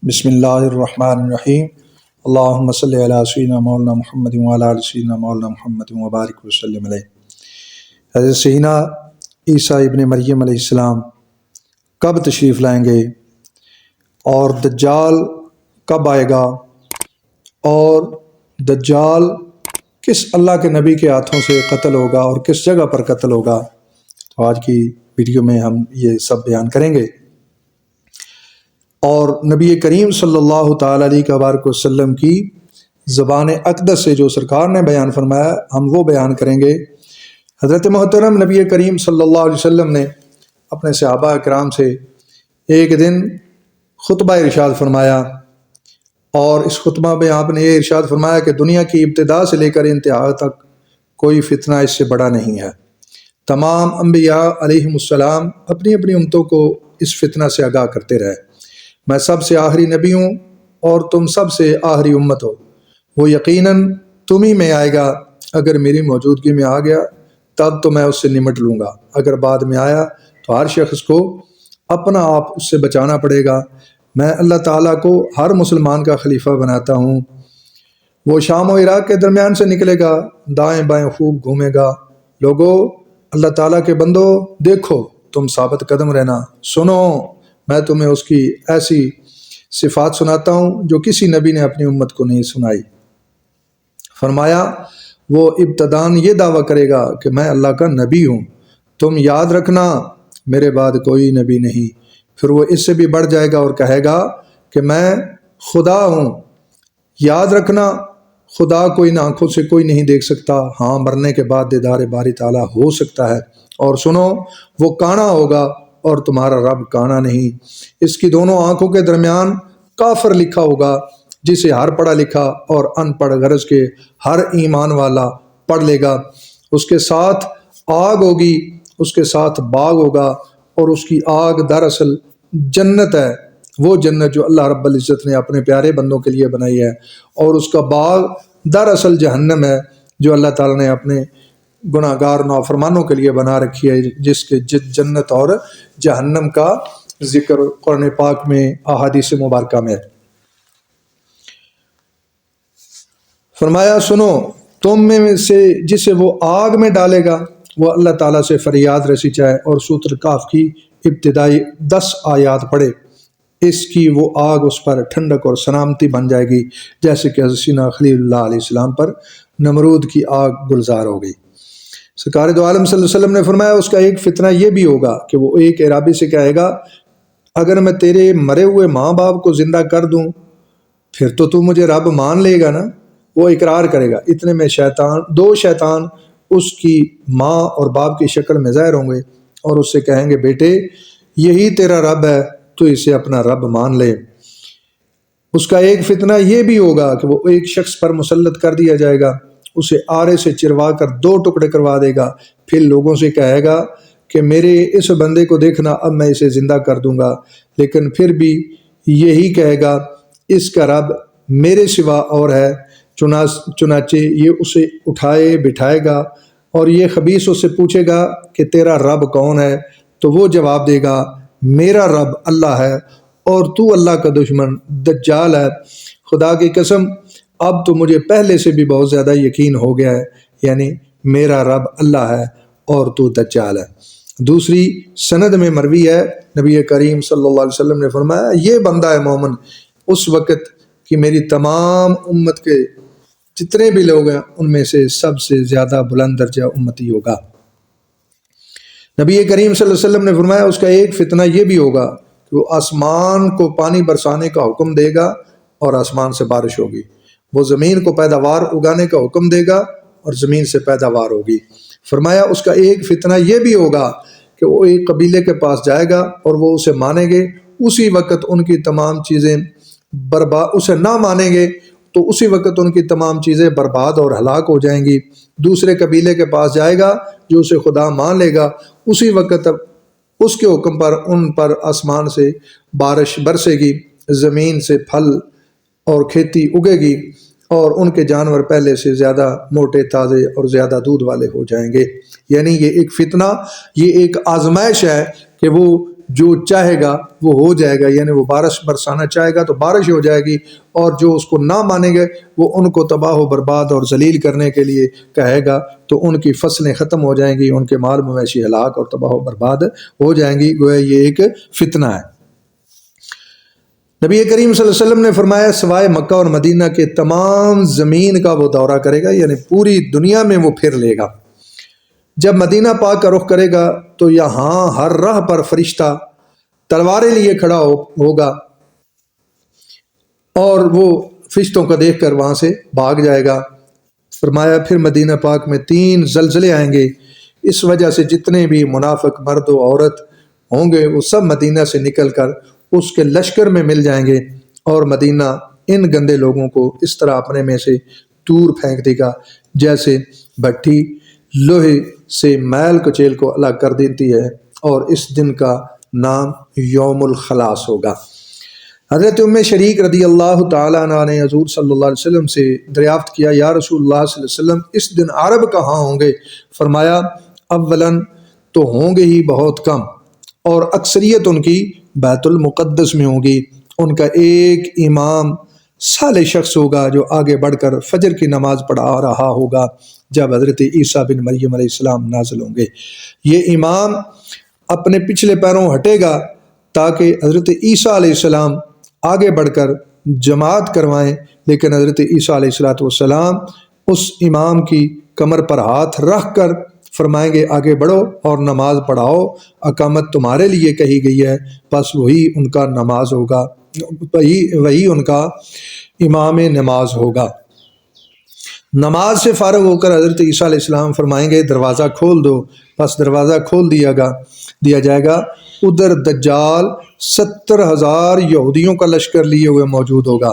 بسم اللہ الرحمن الرحیم اللہم صلی علی سیدنا مولانا محمد وعلی آل سیدنا مولانا محمد وبارک وسلم علیہ۔ حضرت سیدنا عیسیٰ ابن مریم علیہ السلام کب تشریف لائیں گے اور دجال کب آئے گا اور دجال کس اللہ کے نبی کے ہاتھوں سے قتل ہوگا اور کس جگہ پر قتل ہوگا، تو آج کی ویڈیو میں ہم یہ سب بیان کریں گے۔ اور نبی کریم صلی اللہ تعالیٰ علیہ وآلہ وسلم کی زبان اقدس سے جو سرکار نے بیان فرمایا ہم وہ بیان کریں گے۔ حضرت محترم نبی کریم صلی اللہ علیہ وسلم نے اپنے صحابہ اکرام سے ایک دن خطبہ ارشاد فرمایا، اور اس خطبہ میں آپ نے یہ ارشاد فرمایا کہ دنیا کی ابتدا سے لے کر انتہا تک کوئی فتنہ اس سے بڑا نہیں ہے۔ تمام انبیاء علیہم السلام اپنی اپنی امتوں کو اس فتنہ سے آگاہ کرتے رہے۔ میں سب سے آخری نبی ہوں اور تم سب سے آخری امت ہو، وہ یقیناً تم ہی میں آئے گا۔ اگر میری موجودگی میں آ گیا تب تو میں اس سے نمٹ لوں گا، اگر بعد میں آیا تو ہر شخص کو اپنا آپ اس سے بچانا پڑے گا۔ میں اللہ تعالیٰ کو ہر مسلمان کا خلیفہ بناتا ہوں۔ وہ شام و عراق کے درمیان سے نکلے گا، دائیں بائیں خوب گھومے گا۔ لوگو، اللہ تعالیٰ کے بندو، دیکھو تم ثابت قدم رہنا، سنو میں تمہیں اس کی ایسی صفات سناتا ہوں جو کسی نبی نے اپنی امت کو نہیں سنائی۔ فرمایا وہ ابتداً یہ دعویٰ کرے گا کہ میں اللہ کا نبی ہوں، تم یاد رکھنا میرے بعد کوئی نبی نہیں۔ پھر وہ اس سے بھی بڑھ جائے گا اور کہے گا کہ میں خدا ہوں۔ یاد رکھنا خدا کوئی نہ آنکھوں سے کوئی نہیں دیکھ سکتا، ہاں مرنے کے بعد دیدار باری تعالیٰ ہو سکتا ہے۔ اور سنو وہ کانا ہوگا اور تمہارا رب کانا نہیں۔ اس کی دونوں آنکھوں کے درمیان کافر لکھا ہوگا، جسے ہر پڑھا لکھا اور ان پڑھ غرض کے ہر ایمان والا پڑھ لے گا۔ اس کے ساتھ آگ ہوگی، اس کے ساتھ باغ ہوگا، اور اس کی آگ دراصل جنت ہے، وہ جنت جو اللہ رب العزت نے اپنے پیارے بندوں کے لیے بنائی ہے، اور اس کا باغ دراصل جہنم ہے جو اللہ تعالیٰ نے اپنے گناہ گار نافرمانوں کے لیے بنا رکھی ہے، جس کے جنت اور جہنم کا ذکر قرآن پاک میں احادیث مبارکہ میں ہے۔ فرمایا سنو تم میں سے جسے وہ آگ میں ڈالے گا وہ اللہ تعالیٰ سے فریاد رسی چاہے اور سورۃ الکہف کی ابتدائی 10 آیات پڑھے، اس کی وہ آگ اس پر ٹھنڈک اور سلامتی بن جائے گی، جیسے کہ سیدنا خلیل اللہ علیہ السلام پر نمرود کی آگ گلزار ہو گئی۔ سرکار دو عالم صلی اللہ علیہ وسلم نے فرمایا اس کا ایک فتنہ یہ بھی ہوگا کہ وہ ایک اعرابی سے کہے گا اگر میں تیرے مرے ہوئے ماں باپ کو زندہ کر دوں پھر تو مجھے رب مان لے گا نا؟ وہ اقرار کرے گا۔ اتنے میں دو شیطان اس کی ماں اور باپ کی شکل میں ظاہر ہوں گے اور اس سے کہیں گے بیٹے یہی تیرا رب ہے، تو اسے اپنا رب مان لے۔ اس کا ایک فتنہ یہ بھی ہوگا کہ وہ ایک شخص پر مسلط کر دیا جائے گا، اسے آرے سے چروا کر 2 ٹکڑے کروا دے گا، پھر لوگوں سے کہے گا کہ میرے اس بندے کو دیکھنا، اب میں اسے زندہ کر دوں گا، لیکن پھر بھی یہی کہے گا اس کا رب میرے سوا اور ہے۔ چنانچہ یہ اسے اٹھائے بٹھائے گا اور یہ خبیث اس سے پوچھے گا کہ تیرا رب کون ہے، تو وہ جواب دے گا میرا رب اللہ ہے اور تو اللہ کا دشمن دجال ہے۔ خدا کی قسم اب تو مجھے پہلے سے بھی بہت زیادہ یقین ہو گیا ہے، یعنی میرا رب اللہ ہے اور تو دجال ہے۔ دوسری سند میں مروی ہے نبی کریم صلی اللہ علیہ وسلم نے فرمایا یہ بندہ ہے مومن اس وقت کہ میری تمام امت کے جتنے بھی لوگ ہیں ان میں سے سب سے زیادہ بلند درجہ امتی ہوگا۔ نبی کریم صلی اللہ علیہ وسلم نے فرمایا اس کا ایک فتنہ یہ بھی ہوگا کہ وہ آسمان کو پانی برسانے کا حکم دے گا اور آسمان سے بارش ہوگی، وہ زمین کو پیداوار اگانے کا حکم دے گا اور زمین سے پیداوار ہوگی۔ فرمایا اس کا ایک فتنہ یہ بھی ہوگا کہ وہ ایک قبیلے کے پاس جائے گا اور وہ اسے مانیں گے، اسی وقت ان کی تمام چیزیں اسے نہ مانیں گے تو اسی وقت ان کی تمام چیزیں برباد اور ہلاک ہو جائیں گی۔ دوسرے قبیلے کے پاس جائے گا جو اسے خدا مان لے گا، اسی وقت اس کے حکم پر ان پر آسمان سے بارش برسے گی، زمین سے پھل اور کھیتی اگے گی اور ان کے جانور پہلے سے زیادہ موٹے تازے اور زیادہ دودھ والے ہو جائیں گے۔ یعنی یہ ایک فتنہ، یہ ایک آزمائش ہے کہ وہ جو چاہے گا وہ ہو جائے گا، یعنی وہ بارش برسانا چاہے گا تو بارش ہو جائے گی، اور جو اس کو نہ مانیں گے وہ ان کو تباہ و برباد اور ذلیل کرنے کے لیے کہے گا تو ان کی فصلیں ختم ہو جائیں گی، ان کے مال مویشی ہلاک اور تباہ و برباد ہو جائیں گی۔ گویا یہ ایک فتنہ ہے۔ نبی کریم صلی اللہ علیہ وسلم نے فرمایا سوائے مکہ اور مدینہ کے تمام زمین کا وہ دورہ کرے گا، یعنی پوری دنیا میں وہ پھر لے گا۔ جب مدینہ پاک کا رخ کرے گا تو یہاں ہر راہ پر فرشتہ تلواریں لیے کھڑا ہوگا، اور وہ فرشتوں کو دیکھ کر وہاں سے بھاگ جائے گا۔ فرمایا پھر مدینہ پاک میں 3 زلزلے آئیں گے، اس وجہ سے جتنے بھی منافق مرد و عورت ہوں گے وہ سب مدینہ سے نکل کر اس کے لشکر میں مل جائیں گے، اور مدینہ ان گندے لوگوں کو اس طرح اپنے میں سے دور پھینک دے گا جیسے بھٹی لوہے سے میل کچیل کو الگ کر دیتی ہے، اور اس دن کا نام یوم الخلاص ہوگا۔ حضرت ام شریک رضی اللہ تعالیٰ عنہ نے حضور صلی اللہ علیہ وسلم سے دریافت کیا، یا رسول اللہ صلی اللہ علیہ وسلم اس دن عرب کہاں ہوں گے؟ فرمایا اولاً تو ہوں گے ہی بہت کم، اور اکثریت ان کی بیت المقدس میں ہوگی۔ ان کا ایک امام صالح شخص ہوگا جو آگے بڑھ کر فجر کی نماز پڑھا رہا ہوگا جب حضرت عیسیٰ بن مریم علیہ السلام نازل ہوں گے۔ یہ امام اپنے پچھلے پیروں ہٹے گا تاکہ حضرت عیسیٰ علیہ السلام آگے بڑھ کر جماعت کروائیں، لیکن حضرت عیسیٰ علیہ السلام اس امام کی کمر پر ہاتھ رکھ کر فرمائیں گے آگے بڑھو اور نماز پڑھاؤ، اقامت تمہارے لیے کہی گئی ہے، بس وہی ان کا نماز ہوگا، وہی ان کا امام نماز ہوگا۔ نماز سے فارغ ہو کر حضرت عیسیٰ علیہ السلام فرمائیں گے دروازہ کھول دو، بس دروازہ کھول دیا جائے گا۔ ادھر دجال 70,000 یہودیوں کا لشکر لیے ہوئے موجود ہوگا،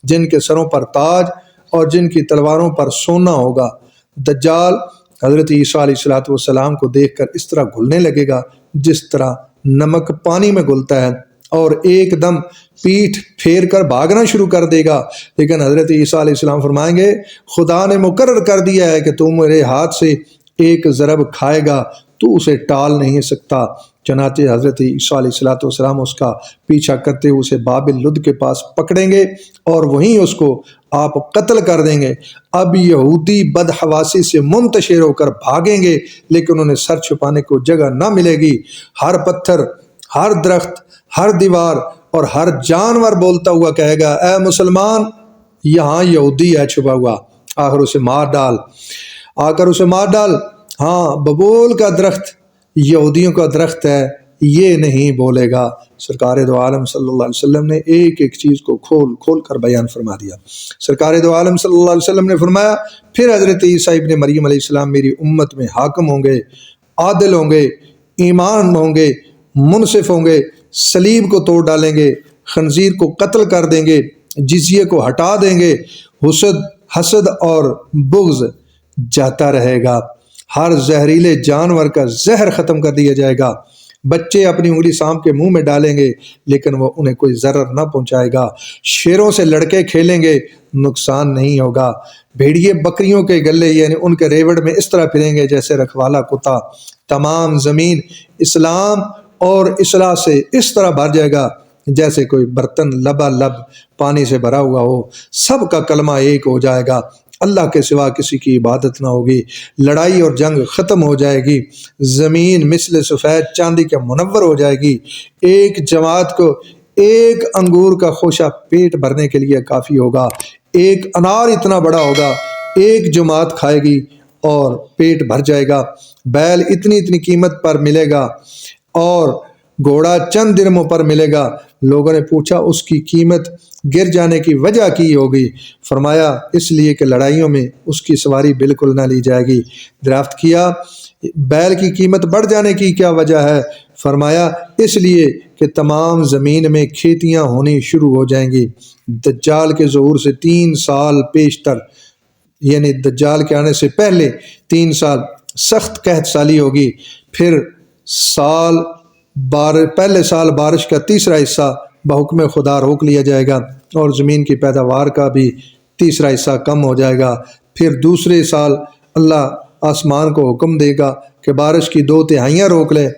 جن کے سروں پر تاج اور جن کی تلواروں پر سونا ہوگا۔ دجال حضرت عیسیٰ علیہ السلام کو دیکھ کر اس طرح گھلنے لگے گا جس طرح نمک پانی میں گھلتا ہے، اور ایک دم پیٹھ پھیر کر بھاگنا شروع کر دے گا، لیکن حضرت عیسیٰ علیہ السلام فرمائیں گے خدا نے مقرر کر دیا ہے کہ تو میرے ہاتھ سے ایک ضرب کھائے گا، تو اسے ٹال نہیں سکتا۔ چنانچہ حضرت عیسیٰ علیہ السلام اس کا پیچھا کرتے ہوئے اسے باب لد کے پاس پکڑیں گے اور وہیں اس کو آپ قتل کر دیں گے۔ اب یہودی بدحواسی سے منتشر ہو کر بھاگیں گے، لیکن انہیں سر چھپانے کو جگہ نہ ملے گی۔ ہر پتھر، ہر درخت، ہر دیوار اور ہر جانور بولتا ہوا کہے گا اے مسلمان یہاں یہودی ہے چھپا ہوا، آخر اسے مار ڈال۔ ہاں ببول کا درخت یہودیوں کا درخت ہے، یہ نہیں بولے گا۔ سرکار دو عالم صلی اللہ علیہ وسلم نے ایک ایک چیز کو کھول کھول کر بیان فرما دیا۔ سرکار دو عالم صلی اللہ علیہ وسلم نے فرمایا پھر حضرت عیسیٰ ابن مریم علیہ السلام میری امت میں حاکم ہوں گے، عادل ہوں گے، ایمان ہوں گے، منصف ہوں گے، صلیب کو توڑ ڈالیں گے، خنزیر کو قتل کر دیں گے، جزیے کو ہٹا دیں گے، حسد اور بغض جاتا رہے گا، ہر زہریلے جانور کا زہر ختم کر دیا جائے گا، بچے اپنی انگلی سانپ کے منہ میں ڈالیں گے لیکن وہ انہیں کوئی ضرر نہ پہنچائے گا، شیروں سے لڑکے کھیلیں گے نقصان نہیں ہوگا، بھیڑیے بکریوں کے گلے یعنی ان کے ریوڑ میں اس طرح پھریں گے جیسے رکھوالا کتا، تمام زمین اسلام اور اصلاح سے اس طرح بھر جائے گا جیسے کوئی برتن لبا لب پانی سے بھرا ہوا ہو، سب کا کلمہ ایک ہو جائے گا، اللہ کے سوا کسی کی عبادت نہ ہوگی، لڑائی اور جنگ ختم ہو جائے گی، زمین مثل سفید چاندی کے منور ہو جائے گی، ایک جماعت کو ایک انگور کا خوشہ پیٹ بھرنے کے لیے کافی ہوگا، ایک انار اتنا بڑا ہوگا، ایک جماعت کھائے گی اور پیٹ بھر جائے گا، بیل اتنی قیمت پر ملے گا اور گھوڑا چند درموں پر ملے گا۔ لوگوں نے پوچھا اس کی قیمت گر جانے کی وجہ کی ہوگی؟ فرمایا اس لیے کہ لڑائیوں میں اس کی سواری بالکل نہ لی جائے گی۔ دریافت کیا بیل کی قیمت بڑھ جانے کی کیا وجہ ہے؟ فرمایا اس لیے کہ تمام زمین میں کھیتیاں ہونی شروع ہو جائیں گی۔ دجال کے ظہور سے 3 سال پیشتر یعنی دجال کے آنے سے پہلے 3 سال سخت قحط سالی ہوگی، پھر پہلے سال بارش کا تیسرا حصہ بحکم خدا روک لیا جائے گا اور زمین کی پیداوار کا بھی تیسرا حصہ کم ہو جائے گا، پھر دوسرے سال اللہ آسمان کو حکم دے گا کہ بارش کی 2/3 روک لے